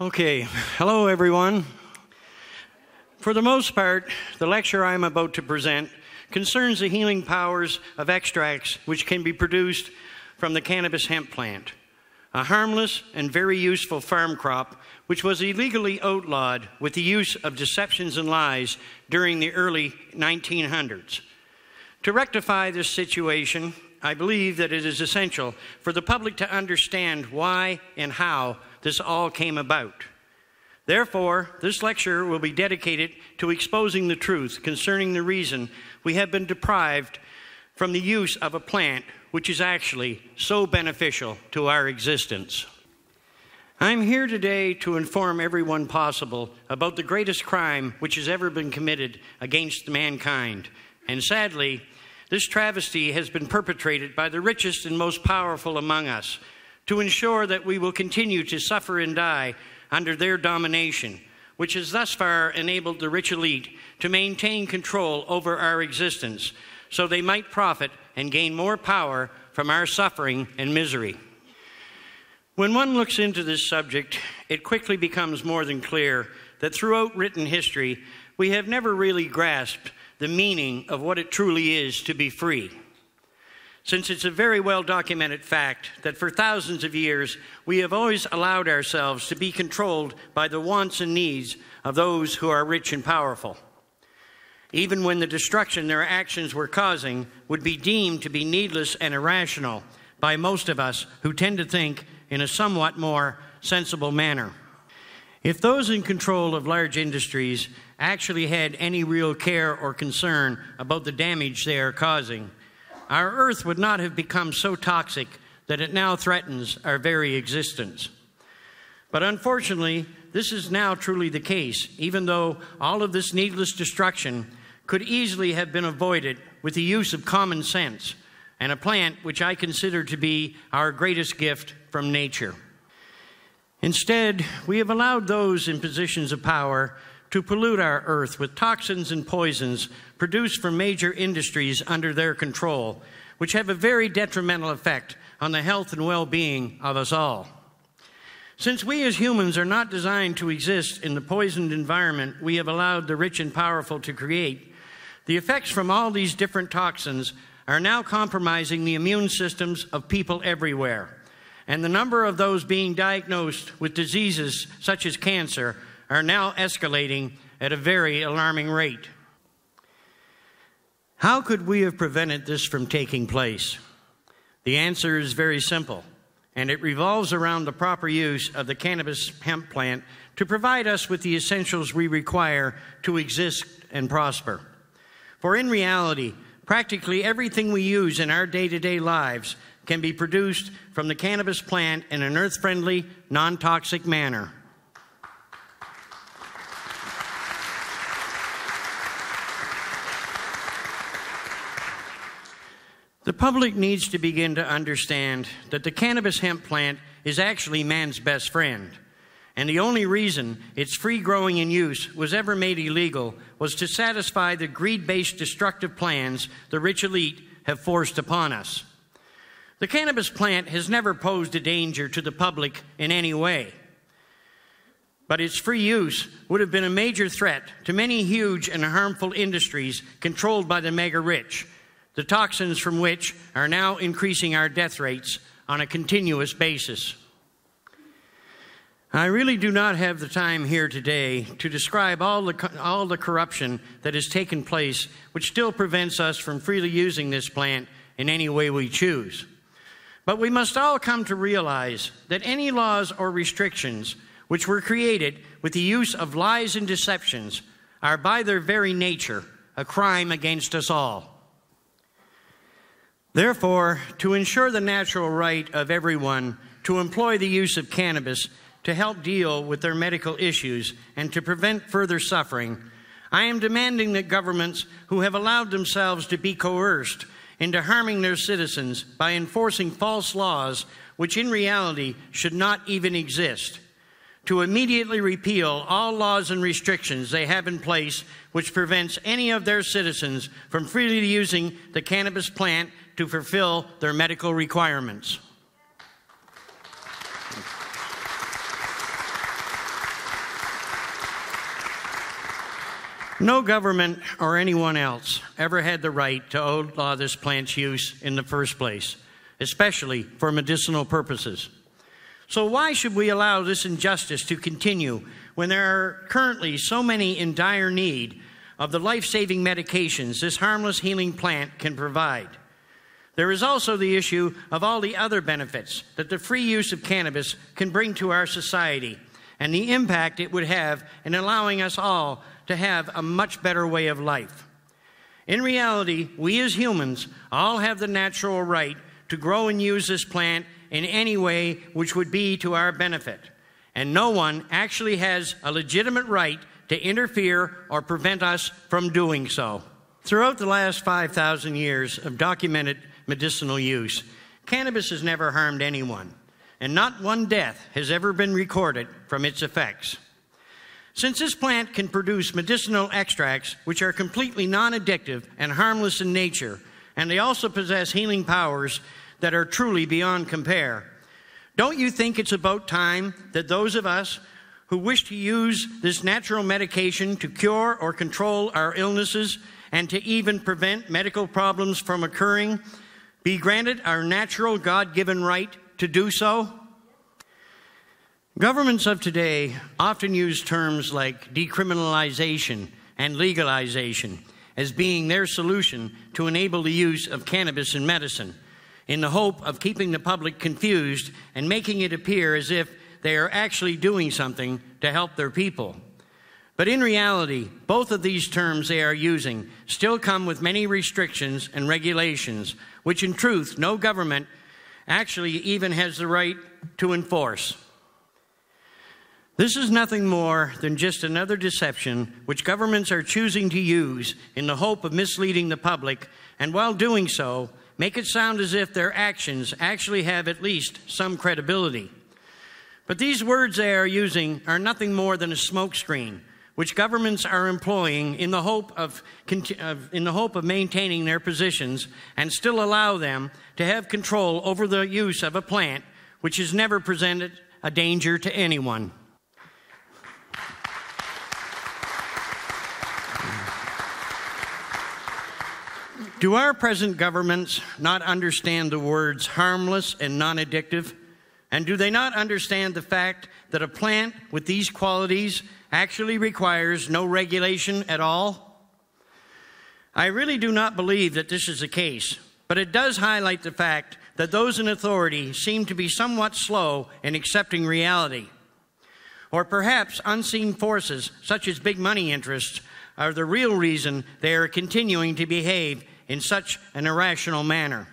Okay, hello everyone. For the most part, the lecture I'm about to present concerns the healing powers of extracts which can be produced from the cannabis hemp plant, a harmless and very useful farm crop which was illegally outlawed with the use of deceptions and lies during the early 1900s. To rectify this situation, I believe that it is essential for the public to understand why and how this all came about. Therefore, this lecture will be dedicated to exposing the truth concerning the reason we have been deprived from the use of a plant which is actually so beneficial to our existence. I'm here today to inform everyone possible about the greatest crime which has ever been committed against mankind. And sadly, this travesty has been perpetrated by the richest and most powerful among us to ensure that we will continue to suffer and die under their domination, which has thus far enabled the rich elite to maintain control over our existence so they might profit and gain more power from our suffering and misery. When one looks into this subject, it quickly becomes more than clear that throughout written history, we have never really grasped the meaning of what it truly is to be free. Since it's a very well-documented fact that for thousands of years, we have always allowed ourselves to be controlled by the wants and needs of those who are rich and powerful, even when the destruction their actions were causing would be deemed to be needless and irrational by most of us who tend to think in a somewhat more sensible manner. If those in control of large industries actually had any real care or concern about the damage they are causing, our earth would not have become so toxic that it now threatens our very existence. But unfortunately, this is now truly the case, even though all of this needless destruction could easily have been avoided with the use of common sense and a plant which I consider to be our greatest gift from nature. Instead, we have allowed those in positions of power to pollute our earth with toxins and poisons produced from major industries under their control, which have a very detrimental effect on the health and well-being of us all. Since we as humans are not designed to exist in the poisoned environment we have allowed the rich and powerful to create, the effects from all these different toxins are now compromising the immune systems of people everywhere, and the number of those being diagnosed with diseases such as cancer are now escalating at a very alarming rate. How could we have prevented this from taking place? The answer is very simple, and it revolves around the proper use of the cannabis hemp plant to provide us with the essentials we require to exist and prosper. For in reality, practically everything we use in our day-to-day lives can be produced from the cannabis plant in an earth-friendly, non-toxic manner. The public needs to begin to understand that the cannabis hemp plant is actually man's best friend, and the only reason its free growing and use was ever made illegal was to satisfy the greed-based destructive plans the rich elite have forced upon us. The cannabis plant has never posed a danger to the public in any way, but its free use would have been a major threat to many huge and harmful industries controlled by the mega rich, the toxins from which are now increasing our death rates on a continuous basis. I really do not have the time here today to describe all the corruption that has taken place, which still prevents us from freely using this plant in any way we choose. But we must all come to realize that any laws or restrictions which were created with the use of lies and deceptions are by their very nature a crime against us all. Therefore, to ensure the natural right of everyone to employ the use of cannabis to help deal with their medical issues and to prevent further suffering, I am demanding that governments who have allowed themselves to be coerced into harming their citizens by enforcing false laws which in reality should not even exist, to immediately repeal all laws and restrictions they have in place which prevents any of their citizens from freely using the cannabis plant to fulfill their medical requirements. No government or anyone else ever had the right to outlaw this plant's use in the first place, especially for medicinal purposes. So why should we allow this injustice to continue when there are currently so many in dire need of the life-saving medications this harmless healing plant can provide? There is also the issue of all the other benefits that the free use of cannabis can bring to our society and the impact it would have in allowing us all to have a much better way of life. In reality, we as humans all have the natural right to grow and use this plant in any way which would be to our benefit, and no one actually has a legitimate right to interfere or prevent us from doing so. Throughout the last 5,000 years of documented medicinal use, cannabis has never harmed anyone, and not one death has ever been recorded from its effects. Since this plant can produce medicinal extracts which are completely non-addictive and harmless in nature, and they also possess healing powers that are truly beyond compare, don't you think it's about time that those of us who wish to use this natural medication to cure or control our illnesses and to even prevent medical problems from occurring be granted our natural God-given right to do so? Governments of today often use terms like decriminalization and legalization as being their solution to enable the use of cannabis in medicine, in the hope of keeping the public confused and making it appear as if they are actually doing something to help their people. But in reality, both of these terms they are using still come with many restrictions and regulations, which in truth no government actually even has the right to enforce. This is nothing more than just another deception which governments are choosing to use in the hope of misleading the public, and while doing so, make it sound as if their actions actually have at least some credibility. But these words they are using are nothing more than a smokescreen, which governments are employing in the hope of maintaining their positions and still allow them to have control over the use of a plant which has never presented a danger to anyone. Do our present governments not understand the words harmless and non-addictive? And do they not understand the fact that a plant with these qualities actually requires no regulation at all? I really do not believe that this is the case, but it does highlight the fact that those in authority seem to be somewhat slow in accepting reality. Or perhaps unseen forces, such as big money interests, are the real reason they are continuing to behave in such an irrational manner.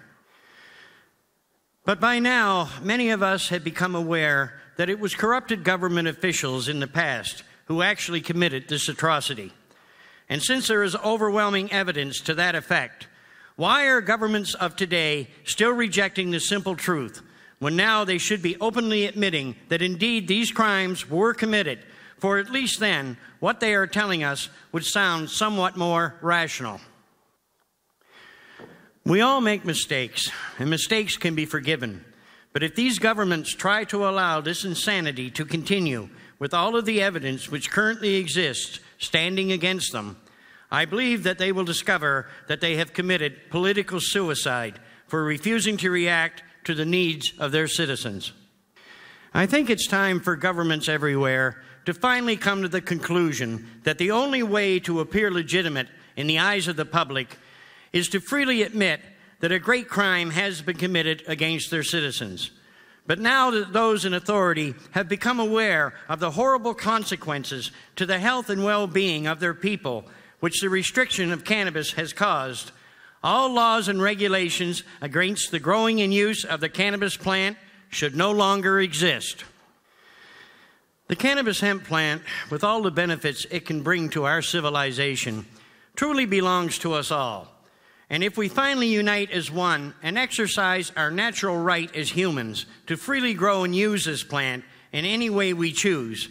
But by now, many of us have become aware that it was corrupted government officials in the past who actually committed this atrocity. And since there is overwhelming evidence to that effect, why are governments of today still rejecting the simple truth, when now they should be openly admitting that indeed these crimes were committed? For at least then, what they are telling us would sound somewhat more rational. We all make mistakes, and mistakes can be forgiven. But if these governments try to allow this insanity to continue with all of the evidence which currently exists standing against them, I believe that they will discover that they have committed political suicide for refusing to react to the needs of their citizens. I think it's time for governments everywhere to finally come to the conclusion that the only way to appear legitimate in the eyes of the public is to freely admit that a great crime has been committed against their citizens. But now that those in authority have become aware of the horrible consequences to the health and well-being of their people, which the restriction of cannabis has caused, all laws and regulations against the growing and use of the cannabis plant should no longer exist. The cannabis hemp plant, with all the benefits it can bring to our civilization, truly belongs to us all. And if we finally unite as one and exercise our natural right as humans to freely grow and use this plant in any way we choose,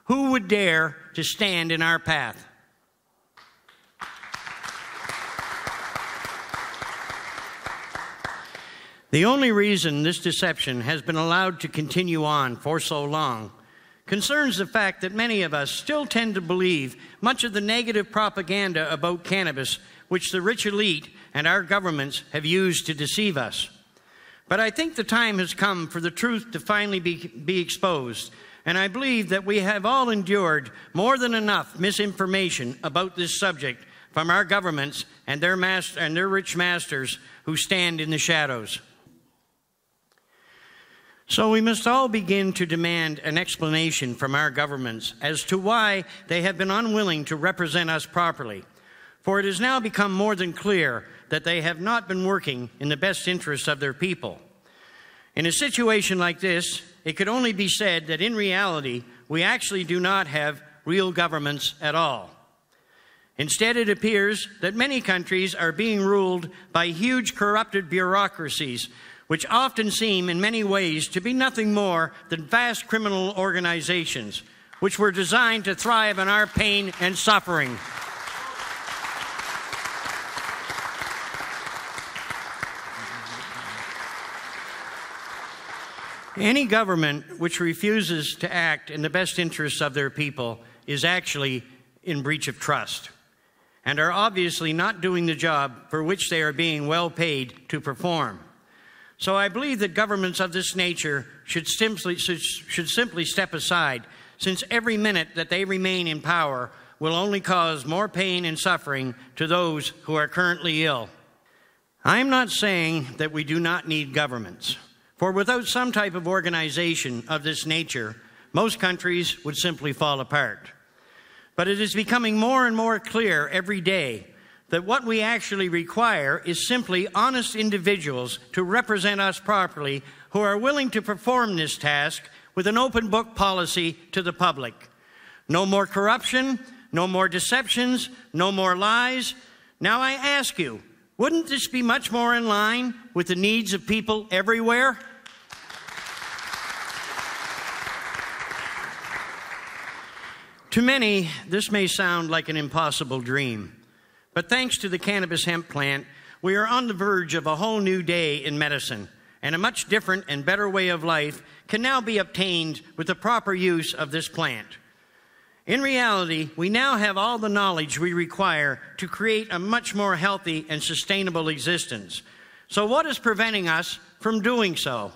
who would dare to stand in our path? The only reason this deception has been allowed to continue on for so long concerns the fact that many of us still tend to believe much of the negative propaganda about cannabis which the rich elite and our governments have used to deceive us. But I think the time has come for the truth to finally be exposed, and I believe that we have all endured more than enough misinformation about this subject from our governments and their rich masters who stand in the shadows. So we must all begin to demand an explanation from our governments as to why they have been unwilling to represent us properly. For it has now become more than clear that they have not been working in the best interests of their people. In a situation like this, it could only be said that in reality, we actually do not have real governments at all. Instead, it appears that many countries are being ruled by huge corrupted bureaucracies, which often seem in many ways to be nothing more than vast criminal organizations, which were designed to thrive on our pain and suffering. Any government which refuses to act in the best interests of their people is actually in breach of trust, and are obviously not doing the job for which they are being well paid to perform. So I believe that governments of this nature should simply step aside, since every minute that they remain in power will only cause more pain and suffering to those who are currently ill. I am not saying that we do not need governments, for without some type of organization of this nature, most countries would simply fall apart. But it is becoming more and more clear every day that what we actually require is simply honest individuals to represent us properly who are willing to perform this task with an open book policy to the public. No more corruption, no more deceptions, no more lies. Now I ask you, wouldn't this be much more in line with the needs of people everywhere? To many, this may sound like an impossible dream. But thanks to the cannabis hemp plant, we are on the verge of a whole new day in medicine, and a much different and better way of life can now be obtained with the proper use of this plant. In reality, we now have all the knowledge we require to create a much more healthy and sustainable existence. So what is preventing us from doing so?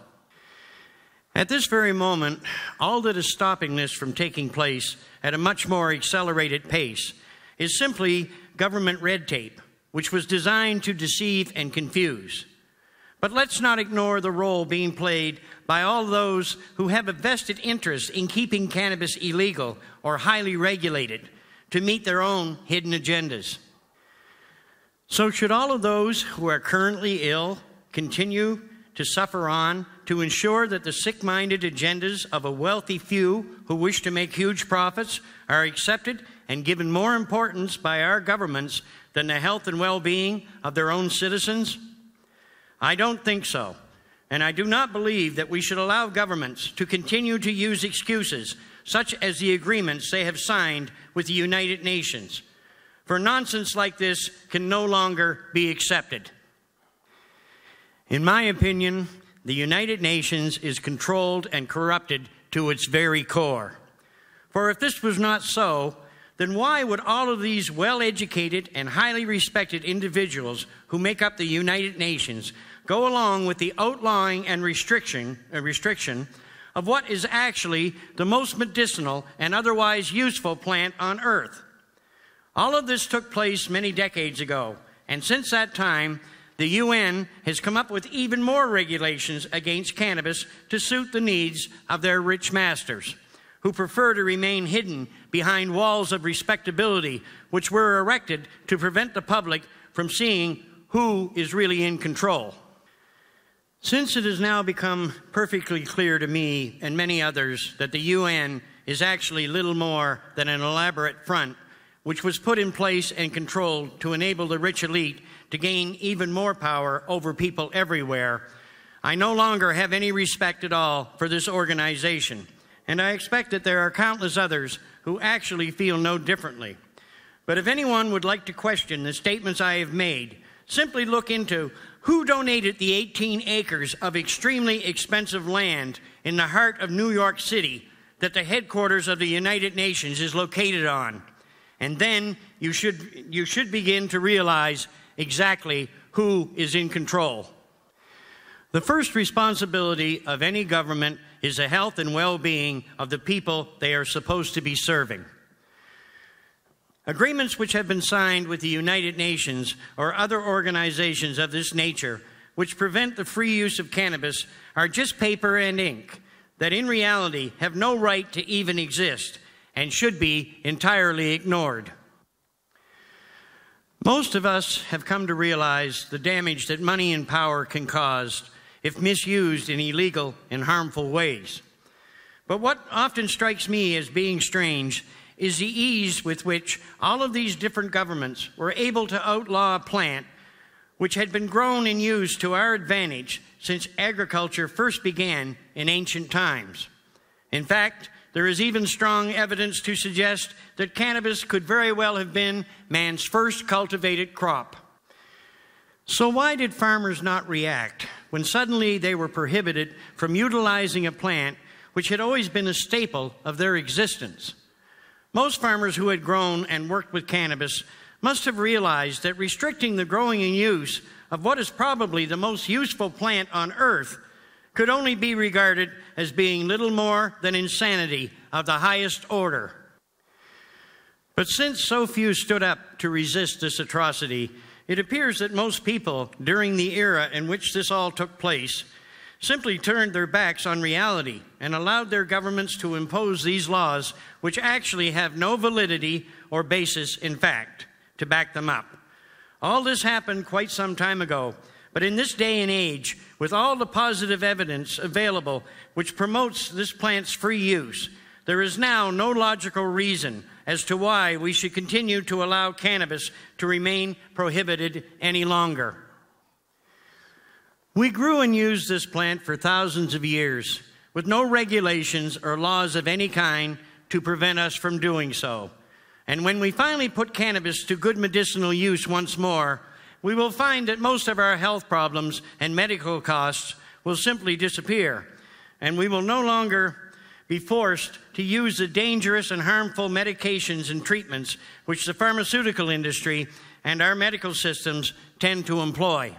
At this very moment, all that is stopping this from taking place at a much more accelerated pace is simply government red tape, which was designed to deceive and confuse. But let's not ignore the role being played by all those who have a vested interest in keeping cannabis illegal or highly regulated to meet their own hidden agendas. So should all of those who are currently ill continue to suffer on to ensure that the sick-minded agendas of a wealthy few who wish to make huge profits are accepted and given more importance by our governments than the health and well-being of their own citizens? I don't think so, and I do not believe that we should allow governments to continue to use excuses such as the agreements they have signed with the United Nations, for nonsense like this can no longer be accepted. In my opinion, the United Nations is controlled and corrupted to its very core. For if this was not so, then why would all of these well-educated and highly respected individuals who make up the United Nations go along with the outlawing and restriction of what is actually the most medicinal and otherwise useful plant on earth? All of this took place many decades ago, and since that time, the UN has come up with even more regulations against cannabis to suit the needs of their rich masters, who prefer to remain hidden behind walls of respectability which were erected to prevent the public from seeing who is really in control. Since it has now become perfectly clear to me and many others that the UN is actually little more than an elaborate front which was put in place and controlled to enable the rich elite to gain even more power over people everywhere, I no longer have any respect at all for this organization, and I expect that there are countless others who actually feel no differently. But if anyone would like to question the statements I have made, simply look into who donated the 18 acres of extremely expensive land in the heart of New York City that the headquarters of the United Nations is located on. And then you should begin to realize exactly who is in control. The first responsibility of any government is the health and well-being of the people they are supposed to be serving. Agreements which have been signed with the United Nations or other organizations of this nature which prevent the free use of cannabis are just paper and ink that in reality have no right to even exist and should be entirely ignored. Most of us have come to realize the damage that money and power can cause if misused in illegal and harmful ways. But what often strikes me as being strange is the ease with which all of these different governments were able to outlaw a plant which had been grown and used to our advantage since agriculture first began in ancient times. In fact, there is even strong evidence to suggest that cannabis could very well have been man's first cultivated crop. So why did farmers not react when suddenly they were prohibited from utilizing a plant which had always been a staple of their existence? Most farmers who had grown and worked with cannabis must have realized that restricting the growing and use of what is probably the most useful plant on earth could only be regarded as being little more than insanity of the highest order. But since so few stood up to resist this atrocity, it appears that most people during the era in which this all took place simply turned their backs on reality and allowed their governments to impose these laws which actually have no validity or basis in fact to back them up. All this happened quite some time ago, but in this day and age, with all the positive evidence available which promotes this plant's free use, there is now no logical reason as to why we should continue to allow cannabis to remain prohibited any longer. We grew and used this plant for thousands of years with no regulations or laws of any kind to prevent us from doing so. And when we finally put cannabis to good medicinal use once more, we will find that most of our health problems and medical costs will simply disappear, and we will no longer be forced to use the dangerous and harmful medications and treatments which the pharmaceutical industry and our medical systems tend to employ.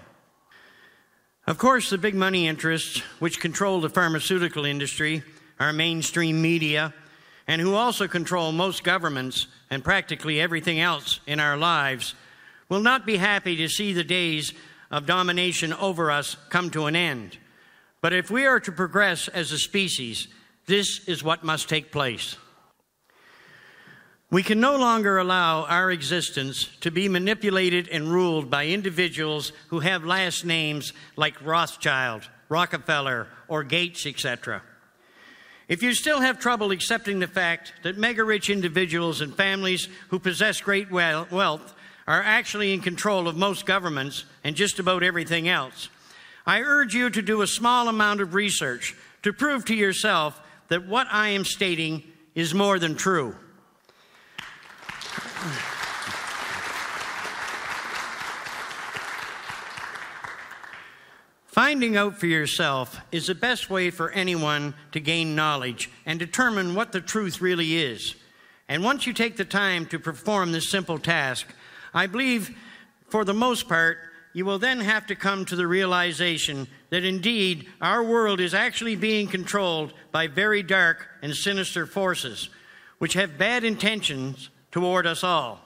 Of course, the big money interests which control the pharmaceutical industry, our mainstream media, and who also control most governments and practically everything else in our lives, will not be happy to see the days of domination over us come to an end. But if we are to progress as a species, this is what must take place. We can no longer allow our existence to be manipulated and ruled by individuals who have last names like Rothschild, Rockefeller, or Gates, etc. If you still have trouble accepting the fact that mega-rich individuals and families who possess great wealth are actually in control of most governments and just about everything else, I urge you to do a small amount of research to prove to yourself that what I am stating is more than true. Finding out for yourself is the best way for anyone to gain knowledge and determine what the truth really is. And once you take the time to perform this simple task, I believe, for the most part, you will then have to come to the realization that indeed our world is actually being controlled by very dark and sinister forces, which have bad intentions toward us all.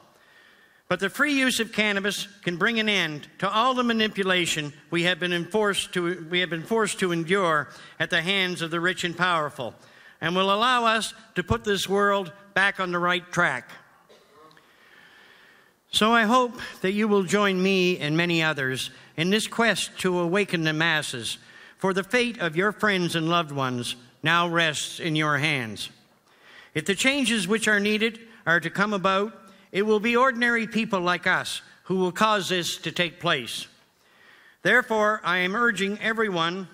But the free use of cannabis can bring an end to all the manipulation we have been forced to endure at the hands of the rich and powerful, and will allow us to put this world back on the right track. So I hope that you will join me and many others in this quest to awaken the masses, for the fate of your friends and loved ones now rests in your hands. If the changes which are needed are to come about, it will be ordinary people like us who will cause this to take place. Therefore, I am urging everyone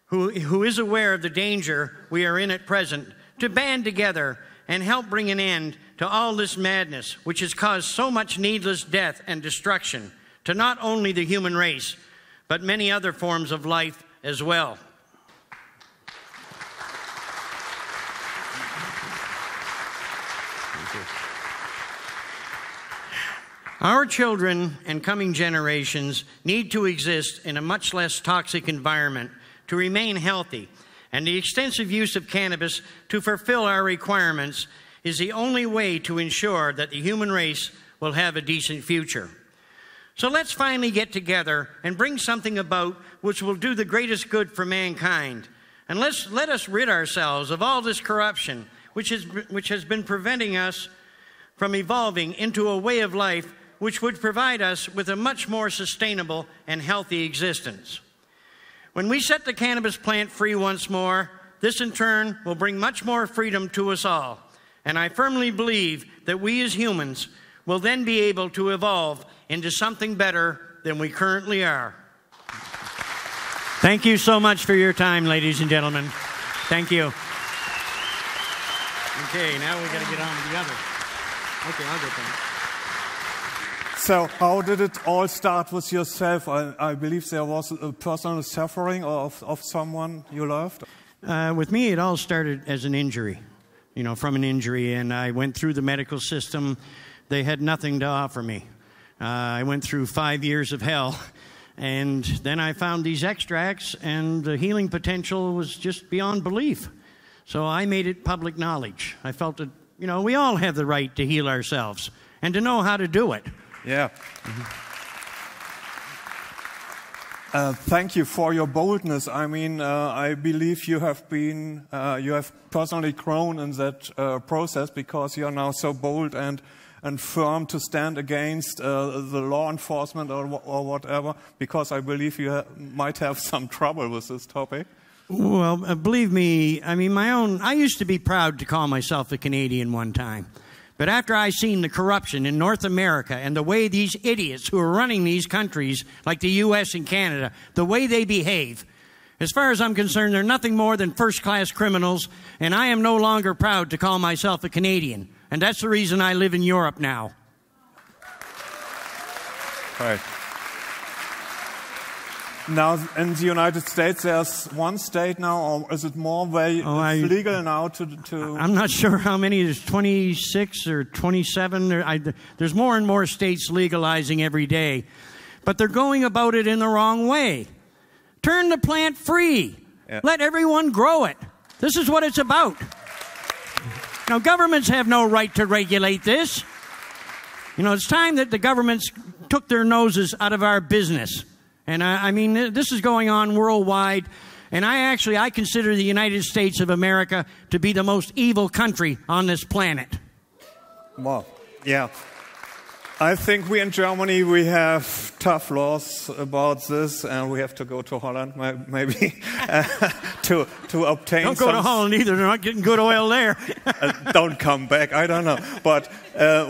who is aware of the danger we are in at present to band together and help bring an end to all this madness which has caused so much needless death and destruction to not only the human race, but many other forms of life as well. Our children and coming generations need to exist in a much less toxic environment to remain healthy, and the extensive use of cannabis to fulfill our requirements is the only way to ensure that the human race will have a decent future. So let's finally get together and bring something about which will do the greatest good for mankind. And let us rid ourselves of all this corruption which has been preventing us from evolving into a way of life which would provide us with a much more sustainable and healthy existence. When we set the cannabis plant free once more, this in turn will bring much more freedom to us all. And I firmly believe that we as humans will then be able to evolve into something better than we currently are. Thank you so much for your time, ladies and gentlemen. Thank you. Okay, now we got to get on to the other. Okay, I'll get that. So how did it all start with yourself? I believe there was a personal suffering of someone you loved. With me, it all started as an injury, from an injury, and I went through the medical system. They had nothing to offer me. I went through 5 years of hell, and then I found these extracts, and the healing potential was just beyond belief. So I made it public knowledge. I felt that, we all have the right to heal ourselves and to know how to do it. Yeah. Thank you for your boldness. I mean, I believe you have personally grown in that process, because you are now so bold and firm to stand against the law enforcement or whatever, because I believe you might have some trouble with this topic. Well, believe me, I used to be proud to call myself a Canadian one time. But after I seen the corruption in North America and the way these idiots who are running these countries, like the U.S. and Canada, the way they behave, as far as I'm concerned, they're nothing more than first-class criminals, and I am no longer proud to call myself a Canadian. And that's the reason I live in Europe now. Right. Now, in the United States, there's one state now, or is it more it's legal now to... I'm not sure how many. There's 26 or 27. There's more and more states legalizing every day. But they're going about it in the wrong way. Turn the plant free. Yeah. Let everyone grow it. This is what it's about. Now, governments have no right to regulate this. It's time that the governments took their noses out of our business. And this is going on worldwide. And I consider the United States of America to be the most evil country on this planet. Wow. Yeah. I think we in Germany, we have tough laws about this, and we have to go to Holland, maybe, to obtain. Don't go to Holland either. They're not getting good oil there. Don't come back. I don't know. But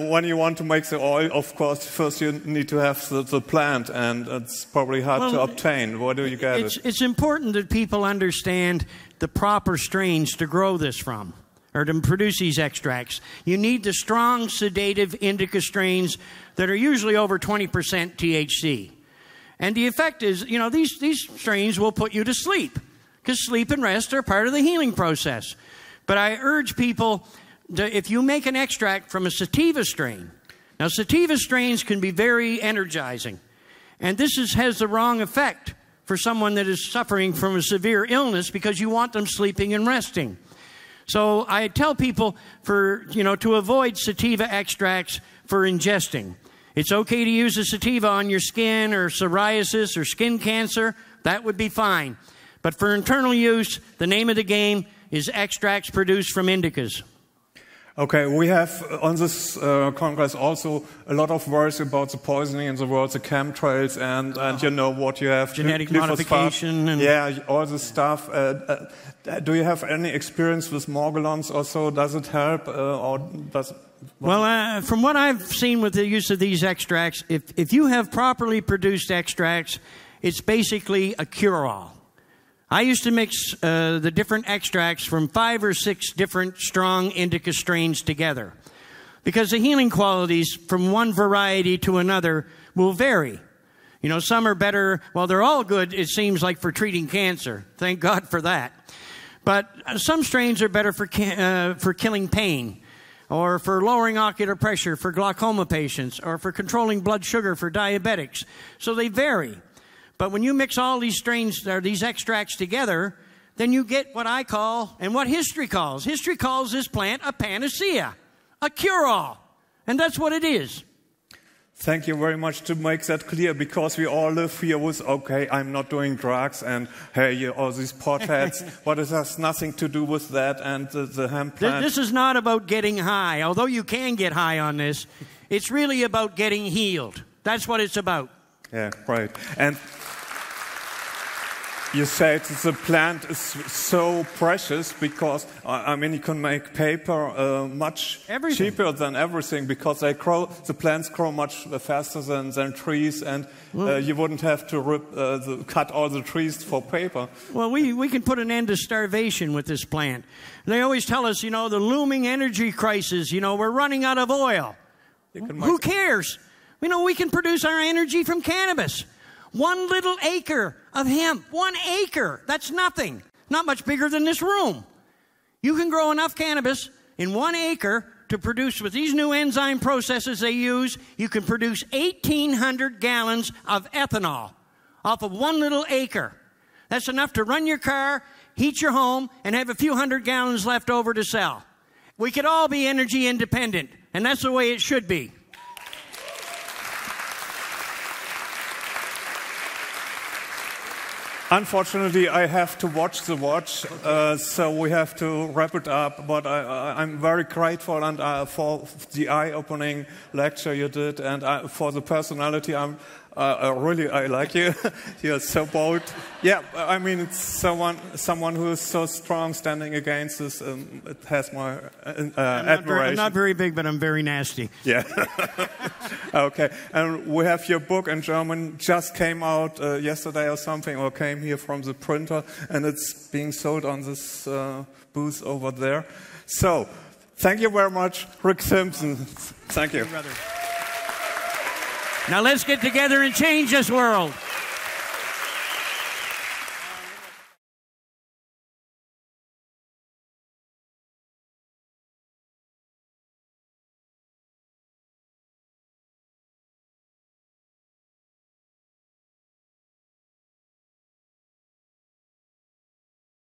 when you want to make the oil, of course, first you need to have the plant, and it's probably hard to obtain. Where do you get it? It's important that people understand the proper strains to grow this from, or to produce these extracts. You need the strong, sedative indica strains that are usually over 20% THC. And the effect is, these strains will put you to sleep, because sleep and rest are part of the healing process. But I urge people that if you make an extract from a sativa strain, now sativa strains can be very energizing, and this has the wrong effect for someone that is suffering from a severe illness, because you want them sleeping and resting. So I tell people to avoid sativa extracts for ingesting. It's okay to use a sativa on your skin or psoriasis or skin cancer. That would be fine. But for internal use, the name of the game is extracts produced from indicas. Okay, we have on this Congress also a lot of worries about the poisoning in the world, the chemtrails, and what you have. Genetic modification. And all this stuff. Do you have any experience with Morgellons or so? Does it help or does it? Well, from what I've seen with the use of these extracts, if you have properly produced extracts, it's basically a cure-all. I used to mix the different extracts from 5 or 6 different strong indica strains together, because the healing qualities from one variety to another will vary. Some are better. Well, they're all good, it seems like, for treating cancer. Thank God for that. But some strains are better for killing pain. or for lowering ocular pressure for glaucoma patients, or for controlling blood sugar for diabetics. So they vary. But when you mix all these strains or these extracts together, then you get what I call, and what history calls. History calls this plant a panacea, a cure-all. And that's what it is. Thank you very much to make that clear, because we all live here with, okay, I'm not doing drugs, and hey, all these potheads, but it has nothing to do with that, and the hemp plant. This is not about getting high, although you can get high on this. It's really about getting healed. That's what it's about. Yeah, right. And you said the plant is so precious because, I mean, you can make paper much cheaper than everything, because the plants grow much faster than trees, and you wouldn't have to cut all the trees for paper. Well, we can put an end to starvation with this plant. They always tell us, the looming energy crisis, we're running out of oil. Who cares? We can produce our energy from cannabis. 1 little acre of hemp, 1 acre, that's nothing. Not much bigger than this room. You can grow enough cannabis in 1 acre to produce, with these new enzyme processes they use, you can produce 1,800 gallons of ethanol off of 1 little acre. That's enough to run your car, heat your home, and have a few hundred gallons left over to sell. We could all be energy independent, and that's the way it should be. Unfortunately, I have to watch the watch, so we have to wrap it up. But I'm very grateful for the eye-opening lecture you did, and for the personality. I like you. You're so bold. Yeah, I mean, it's someone who is so strong, standing against this. It has my admiration. I'm not very big, but I'm very nasty. Yeah. Okay. And we have your book in German, just came out yesterday or something, or came here from the printer, and it's being sold on this booth over there. So, thank you very much, Rick Simpson. Thank you. Now let's get together and change this world.